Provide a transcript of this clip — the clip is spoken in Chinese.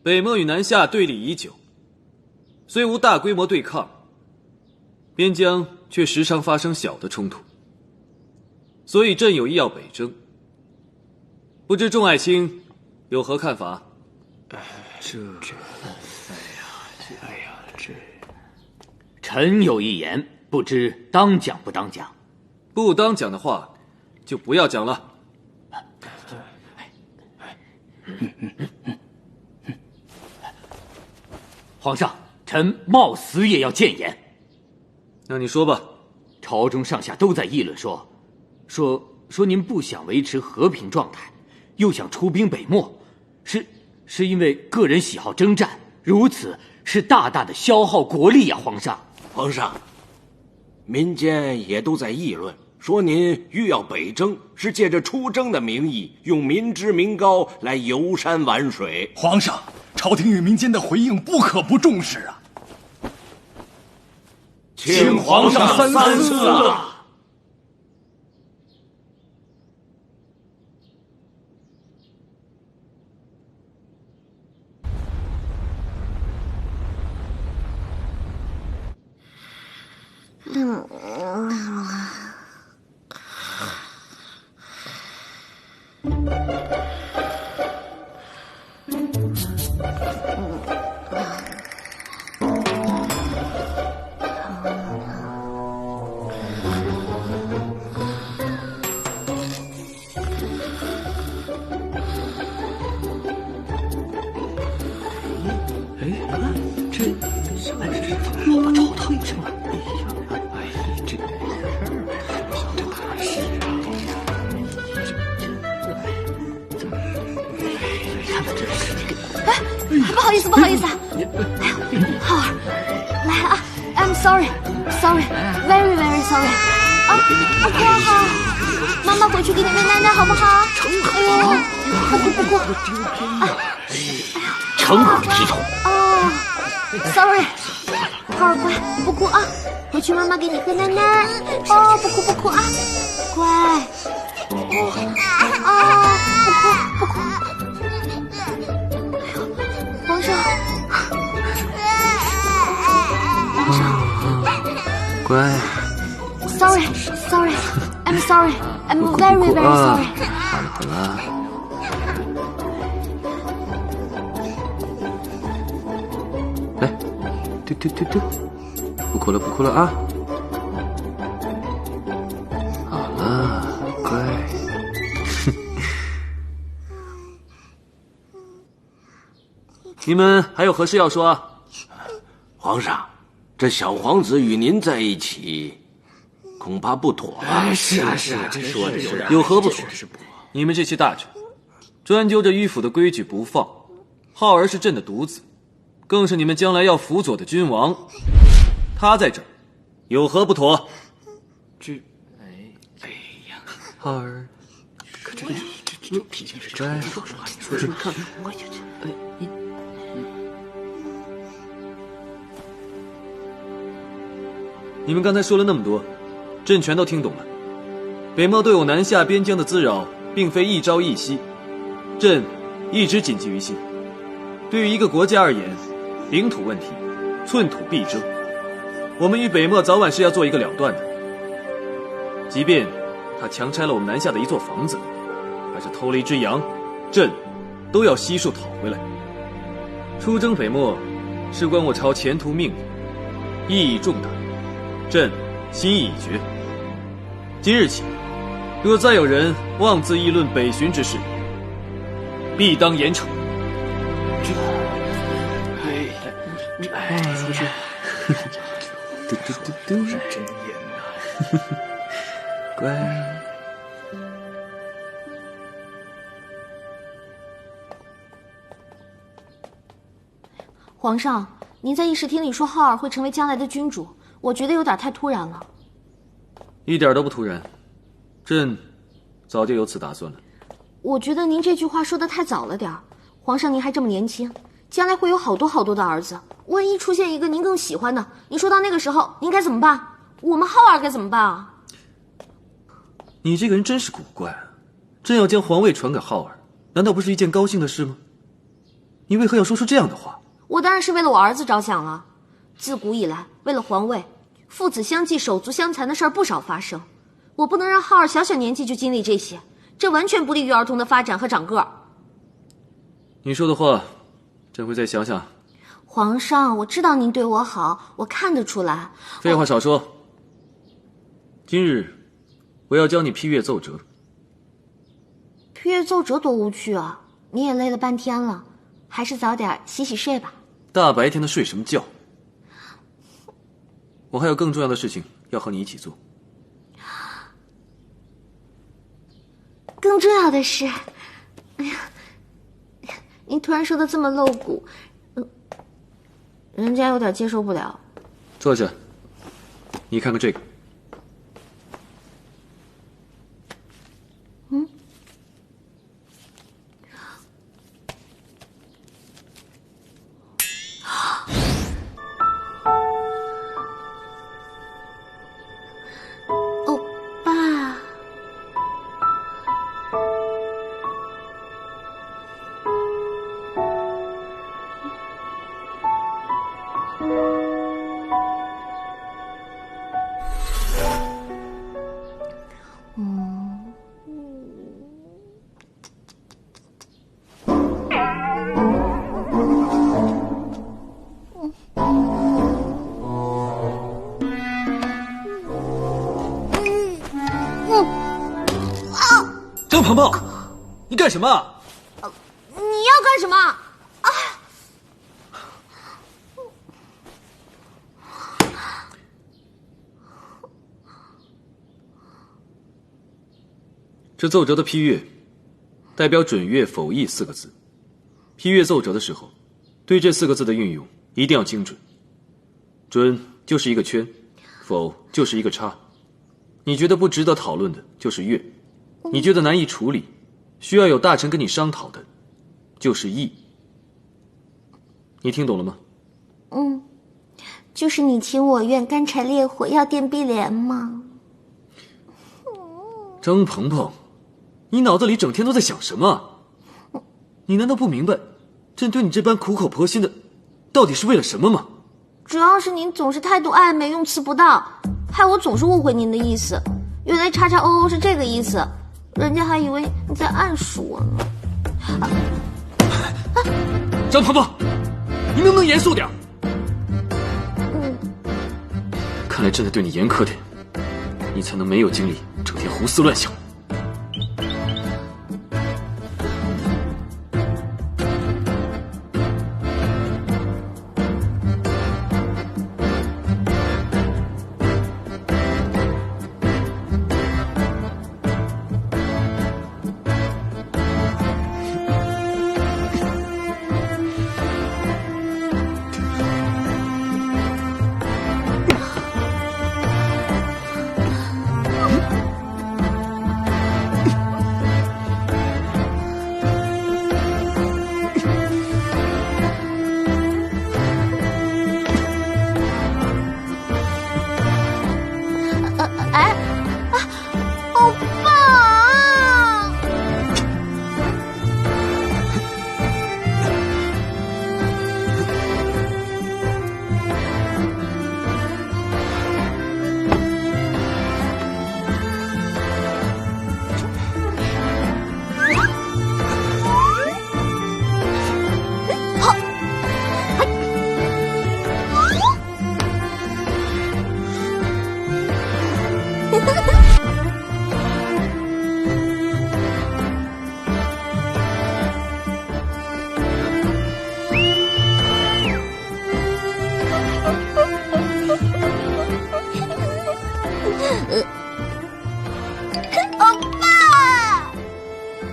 北漠与南下对立已久，虽无大规模对抗，边疆却时常发生小的冲突，所以朕有意要北征。不知众爱卿有何看法？臣有一言，不知当讲不当讲？不当讲的话，就不要讲了。皇上，臣冒死也要谏言。那你说吧。朝中上下都在议论说您不想维持和平状态，又想出兵北漠，是因为个人喜好征战，如此是大大的消耗国力呀，皇上。皇上，民间也都在议论，说您欲要北征，是借着出征的名义，用民脂民膏来游山玩水。皇上，朝廷与民间的回应不可不重视啊！请皇上三思啊！不好意思啊，浩儿，来啊 ，I'm sorry， very sorry。不好，妈妈回去给你喂奶奶好不好？哎呦，不哭，成何体统？哦 ，sorry， 浩儿乖，不哭啊，回去妈妈给你喝奶奶。哦，不哭啊，乖。啊，不哭。皇上，乖。Sorry，I'm sorry，I'm very sorry。好了。来，丢，不哭了啊！好了，乖。你们还有何事要说啊？皇上，这小皇子与您在一起，恐怕不妥吧？是啊，这说的是有何不妥？你们这些大臣，专揪着迂腐的规矩不放。浩儿是朕的独子，更是你们将来要辅佐的君王，他在这儿，有何不妥？浩儿，可这脾气是乖，说看，你们刚才说了那么多，朕全都听懂了。北漠对我南下边疆的滋扰，并非一朝一夕，朕一直谨记于心。对于一个国家而言，领土问题，寸土必争。我们与北漠早晚是要做一个了断的。即便他强拆了我们南下的一座房子，还是偷了一只羊，朕都要悉数讨回来。出征北漠，事关我朝前途命运，意义重大。朕心意已决，今日起，若再有人妄自议论北巡之事，必当严惩。出去，真严呐！乖。皇上，您在议事厅里说浩儿会成为将来的君主，我觉得有点太突然了。一点都不突然，朕早就有此打算了。我觉得您这句话说得太早了点儿。皇上您还这么年轻，将来会有好多的儿子，万一出现一个您更喜欢的，您说到那个时候您该怎么办？我们浩儿该怎么办啊？你这个人真是古怪啊！朕要将皇位传给浩儿，难道不是一件高兴的事吗？你为何要说出这样的话？我当然是为了我儿子着想了。自古以来，为了皇位，父子相继、手足相残的事儿不少发生。我不能让浩儿小小年纪就经历这些，这完全不利于儿童的发展和长个儿。你说的话，朕会再想想。皇上，我知道您对我好，我看得出来。废话少说。今日我要教你批阅奏折。批阅奏折多无趣啊！你也累了半天了，还是早点洗洗睡吧。大白天的睡什么觉？我还有更重要的事情要和你一起做。更重要的是，哎呀，您突然说的这么露骨，人家有点接受不了。坐下，你看看这个。欧巴。张鹏鹏，你干什么？你要干什么？这奏折的批阅，代表准阅否议4个字。批阅奏折的时候，对这4个字的运用一定要精准。准就是一个圈，否就是一个叉。你觉得不值得讨论的，就是阅；你觉得难以处理，需要有大臣跟你商讨的，就是议。你听懂了吗？就是你情我愿，干柴烈火，要电必连吗？张鹏鹏，你脑子里整天都在想什么？你难道不明白，朕对你这般苦口婆心的，到底是为了什么吗？主要是您总是态度暧昧，用词不当，害我总是误会您的意思。原来叉叉O O是这个意思，人家还以为你在暗示我呢。张鹏鹏，你能不能严肃点？看来朕得对你严苛点，你才能没有精力整天胡思乱想。